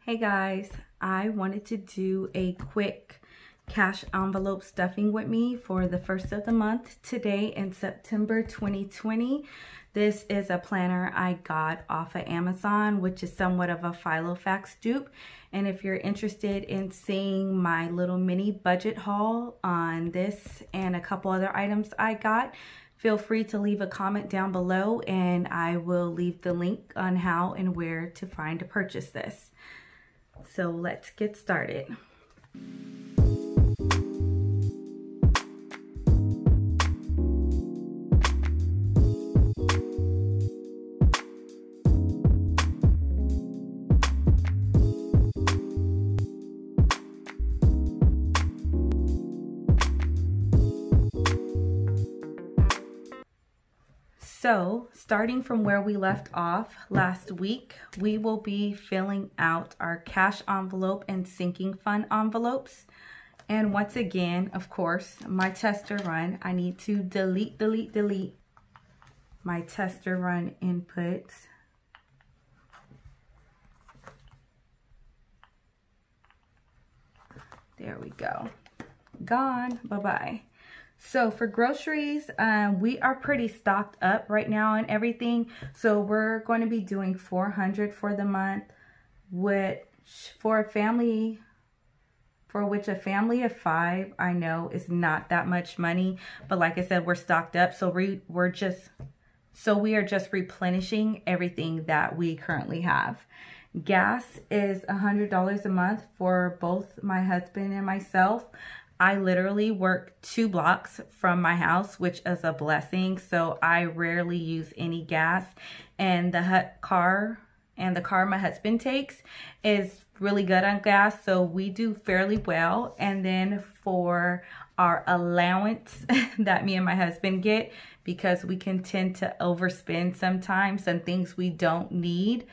Hey guys, I wanted to do a quick cash envelope stuffing with me for the first of the month today in September 2020. This is a planner I got off of Amazon, which is somewhat of a Filofax dupe. And if you're interested in seeing my little mini budget haul on this and a couple other items I got, feel free to leave a comment down below and I will leave the link on how and where to find to purchase this. So let's get started. So, starting from where we left off last week, we will be filling out our cash envelope and sinking fund envelopes. And once again, of course, my tester run, I need to delete my tester run inputs. There we go. Gone. Bye-bye. So for groceries, we are pretty stocked up right now and everything. So we're going to be doing $400 for the month, which for a family of 5, I know is not that much money. But like I said, we're stocked up. So we are just replenishing everything that we currently have. Gas is $100 a month for both my husband and myself. I literally work 2 blocks from my house, which is a blessing. So I rarely use any gas. And the car my husband takes is really good on gas. So we do fairly well. And then for our allowance that me and my husband get, because we can tend to overspend sometimes on things we don't need.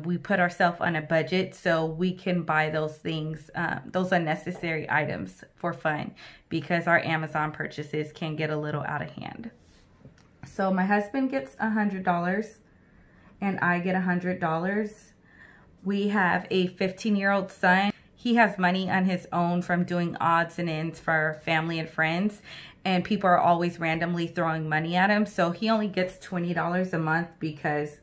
We put ourselves on a budget so we can buy those things, those unnecessary items for fun, because our Amazon purchases can get a little out of hand. So my husband gets $100 and I get $100. We have a 15-year-old son. He has money on his own from doing odds and ends for family and friends, and people are always randomly throwing money at him. So he only gets $20 a month because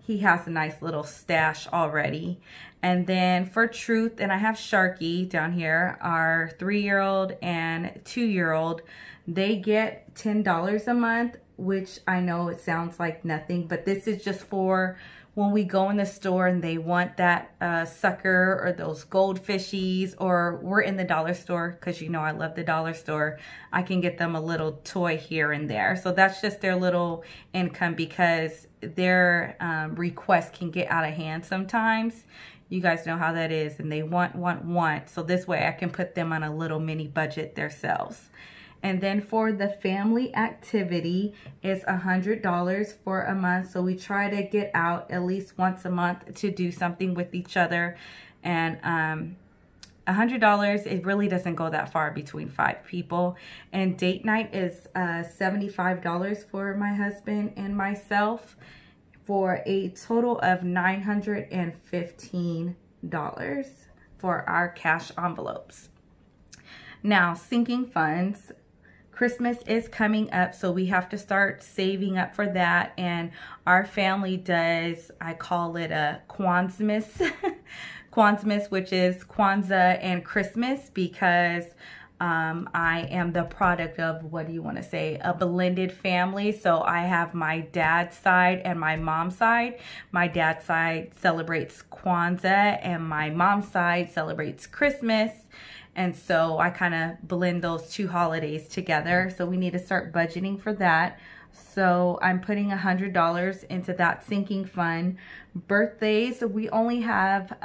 he has a nice little stash already. And then for Truth, and I have Sharky down here, our 3-year-old and 2-year-old, they get $10 a month, which I know it sounds like nothing, but this is just for when we go in the store and they want that sucker or those goldfishies, or we're in the dollar store, because you know I love the dollar store. I can get them a little toy here and there. So that's just their little income, because their requests can get out of hand sometimes. You guys know how that is, and they want. So this way I can put them on a little mini budget themselves. And then for the family activity is $100 for a month. So we try to get out at least once a month to do something with each other. And $100, it really doesn't go that far between 5 people. And date night is $75 for my husband and myself, for a total of $915 for our cash envelopes. Now, sinking funds. Christmas is coming up, so we have to start saving up for that. And our family does, I call it a Kwanzmas, Kwanzmas, which is Kwanzaa and Christmas, because I am the product of, what do you want to say, a blended family. So I have my dad's side and my mom's side. My dad's side celebrates Kwanzaa and my mom's side celebrates Christmas. And so I kind of blend those 2 holidays together. So we need to start budgeting for that. So I'm putting $100 into that sinking fund. Birthdays, we only have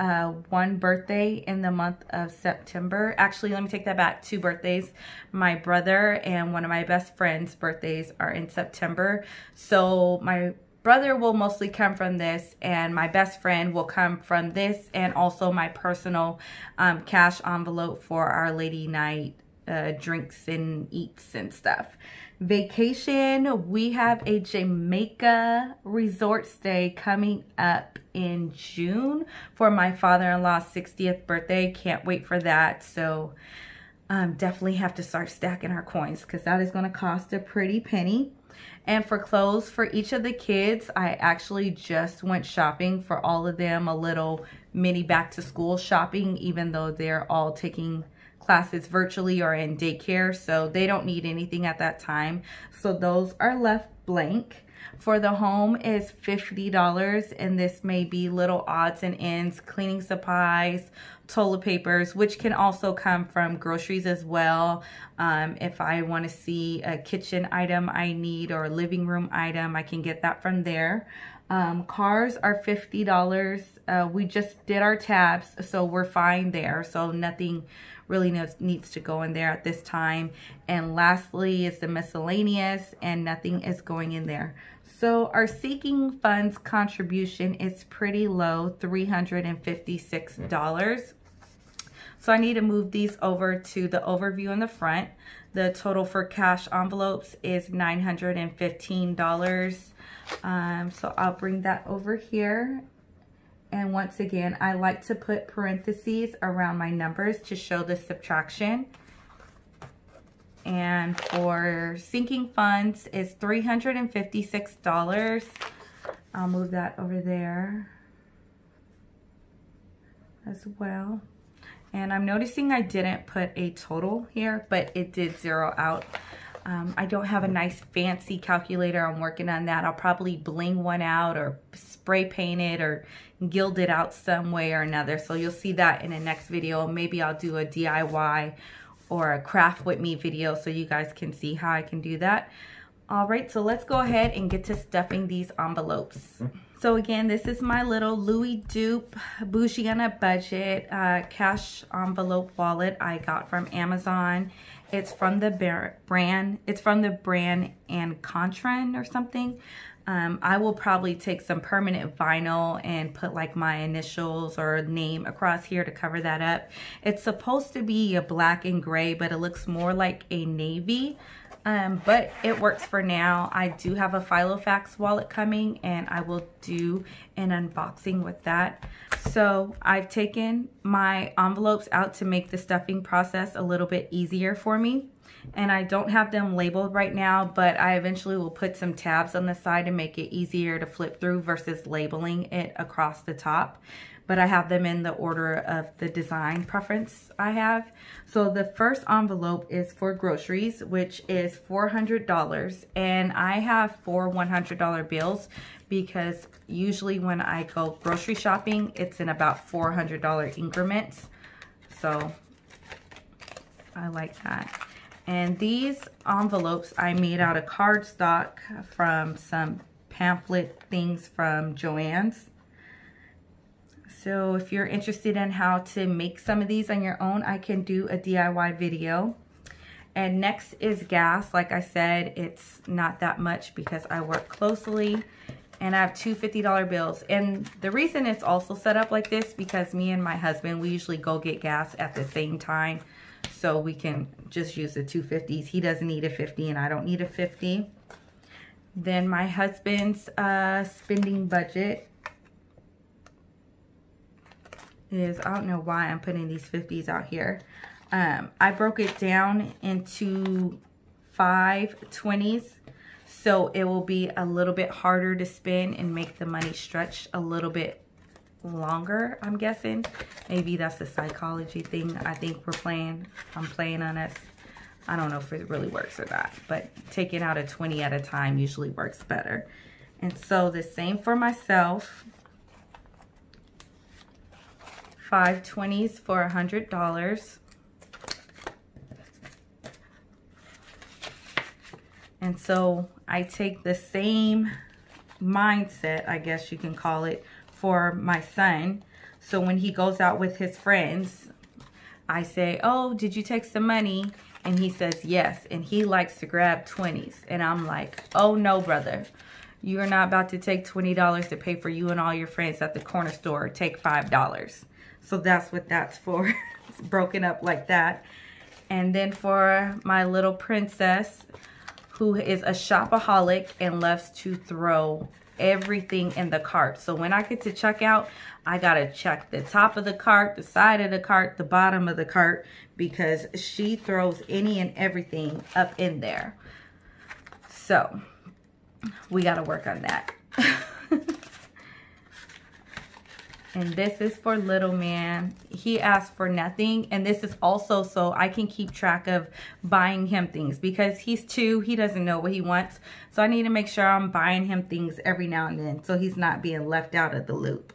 1 birthday in the month of September. Actually, let me take that back. 2 birthdays. My brother and one of my best friends' birthdays are in September. So my brother will mostly come from this, and my best friend will come from this, and also my personal cash envelope for our lady night drinks and eats and stuff. Vacation, we have a Jamaica resort stay coming up in June for my father-in-law's 60th birthday. Can't wait for that. So definitely have to start stacking our coins because that is going to cost a pretty penny. And for clothes for each of the kids, I actually just went shopping for all of them, a little mini back to school shopping, even though they're all taking classes virtually or in daycare, so they don't need anything at that time. So those are left blank. For the home is $50, and this may be little odds and ends, cleaning supplies, toilet papers, which can also come from groceries as well. If I want to see a kitchen item I need or a living room item, I can get that from there. Cars are $50. We just did our tabs, so we're fine there. So nothing really needs to go in there at this time. And lastly is the miscellaneous, and nothing is going in there. So our seeking funds contribution is pretty low, $356. So I need to move these over to the overview in the front. The total for cash envelopes is $915. So I'll bring that over here. And once again, I like to put parentheses around my numbers to show the subtraction. And for sinking funds is $356. I'll move that over there as well. And I'm noticing I didn't put a total here, but it did zero out. I don't have a nice fancy calculator. I'm working on that. I'll probably bling one out or spray paint it or gild it out some way or another. So you'll see that in the next video. Maybe I'll do a DIY or a craft with me video so you guys can see how I can do that. All right, so let's go ahead and get to stuffing these envelopes. So again, this is my little Louis Dupe Bougie on a Budget cash envelope wallet I got from Amazon. It's from the brand and Contran or something. I will probably take some permanent vinyl and put like my initials or name across here to cover that up. It's supposed to be a black and gray, but it looks more like a navy. But it works for now. I do have a Filofax wallet coming, and I will do an unboxing with that. So I've taken my envelopes out to make the stuffing process a little bit easier for me. And I don't have them labeled right now, but I eventually will put some tabs on the side to make it easier to flip through versus labeling it across the top. But I have them in the order of the design preference I have. So the first envelope is for groceries, which is $400. And I have 4 $100 bills because usually when I go grocery shopping, it's in about $400 increments. So I like that. And these envelopes I made out of cardstock from some pamphlet things from Joann's. So if you're interested in how to make some of these on your own, I can do a DIY video. And next is gas. Like I said, it's not that much because I work closely. And I have 2 $50 bills. And the reason it's also set up like this, because me and my husband, we usually go get gas at the same time. So we can just use the 2 50s. He doesn't need a 50 and I don't need a 50. Then my husband's spending budget is, I don't know why I'm putting these 50s out here. I broke it down into 5 20s. So it will be a little bit harder to spend and make the money stretch a little bit longer, I'm guessing. Maybe that's the psychology thing I think I'm playing on us. I don't know if it really works or not, but taking out a 20 at a time usually works better. And so the same for myself. 5 20s for $100. And so I take the same mindset, I guess you can call it, for my son. So when he goes out with his friends, I say, oh, did you take some money? And he says yes, and he likes to grab 20s. And I'm like, oh no, brother. You're not about to take $20 to pay for you and all your friends at the corner store. Take $5. So that's what that's for. It's broken up like that. And then for my little princess, who is a shopaholic and loves to throw everything in the cart. So when I get to checkout, I gotta check the top of the cart, the side of the cart, the bottom of the cart, because she throws any and everything up in there. So we gotta work on that. And this is for little man. He asked for nothing. And this is also so I can keep track of buying him things, because he's 2. He doesn't know what he wants. So I need to make sure I'm buying him things every now and then, so he's not being left out of the loop.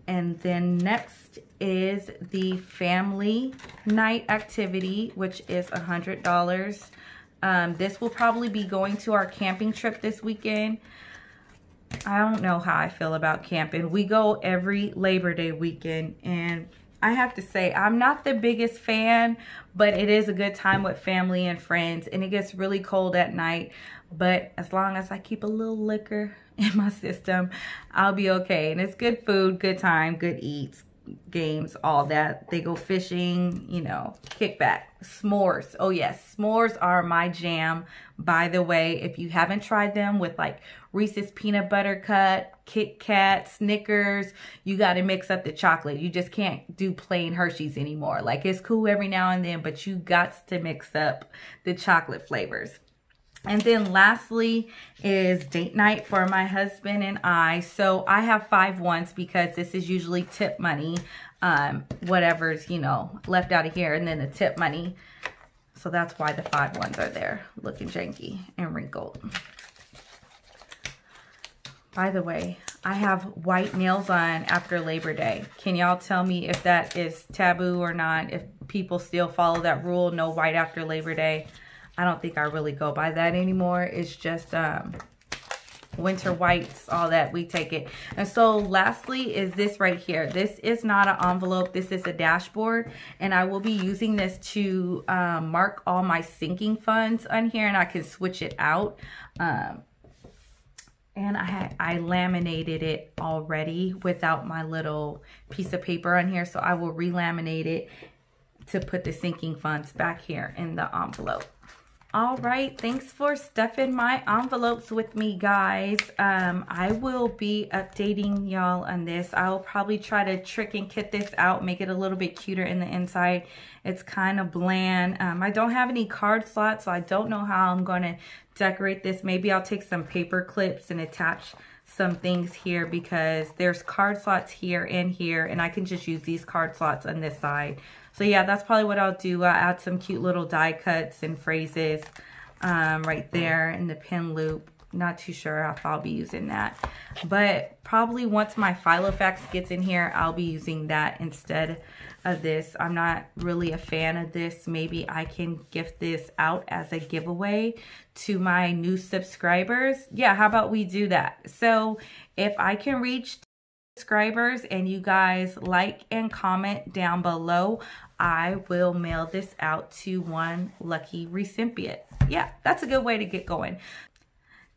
And then next is the family night activity, which is $100. This will probably be going to our camping trip this weekend. I don't know how I feel about camping. We go every Labor Day weekend, and I have to say, I'm not the biggest fan, but it is a good time with family and friends, and it gets really cold at night. But as long as I keep a little liquor in my system, I'll be okay. And it's good food, good time, good eats, games, all that. They go fishing, you know, kickback. S'mores. Oh yes, s'mores are my jam. By the way, if you haven't tried them with like Reese's Peanut Butter Cup, Kit Kat, Snickers, you got to mix up the chocolate. You just can't do plain Hershey's anymore. Like, it's cool every now and then, but you got to mix up the chocolate flavors. And then lastly is date night for my husband and I. So I have 5 ones because this is usually tip money, whatever's, you know, left out of here, and then the tip money. So that's why the 5 ones are there, looking janky and wrinkled. By the way, I have white nails on after Labor Day. Can y'all tell me if that is taboo or not? If people still follow that rule, no white after Labor Day? I don't think I really go by that anymore. It's just winter whites, all that, we take it. And so lastly is this right here. This is not an envelope. This is a dashboard. And I will be using this to mark all my sinking funds on here, and I can switch it out. And I laminated it already without my little piece of paper on here. So I will relaminate it to put the sinking funds back here in the envelope. All right, thanks for stuffing my envelopes with me, guys. I will be updating y'all on this. I'll probably try to trick and kit this out, make it a little bit cuter in the inside. It's kind of bland. I don't have any card slots, so I don't know how I'm going to decorate this. Maybe I'll take some paper clips and attach some things here, because there's card slots here and here, and I can just use these card slots on this side. So yeah, that's probably what I'll do. I'll add some cute little die cuts and phrases right there in the pin loop. Not too sure if I'll be using that, but probably once my Filofax gets in here, I'll be using that instead of this. I'm not really a fan of this. Maybe I can gift this out as a giveaway to my new subscribers. Yeah, how about we do that? So if I can reach subscribers and you guys like and comment down below, I will mail this out to one lucky recipient. Yeah, that's a good way to get going.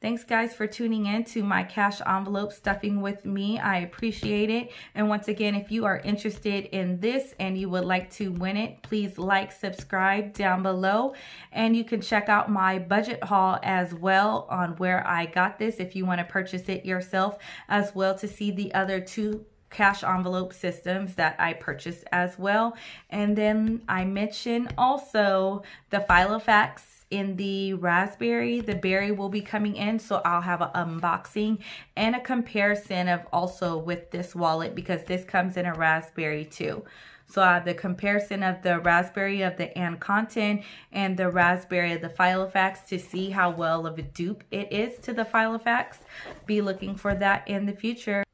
Thanks guys for tuning in to my cash envelope stuffing with me. I appreciate it. And once again, if you are interested in this and you would like to win it, please like, subscribe down below. And you can check out my budget haul as well on where I got this if you want to purchase it yourself, as well to see the other 2 cash envelope systems that I purchased as well. And then I mentioned also the Filofax in the raspberry. The berry will be coming in, so I'll have an unboxing and a comparison of also with this wallet, because this comes in a raspberry too. So I have the comparison of the raspberry of the Ann Content and the raspberry of the Filofax to see how well of a dupe it is to the Filofax. Be looking for that in the future.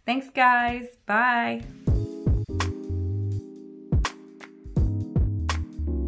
Thanks guys. Bye.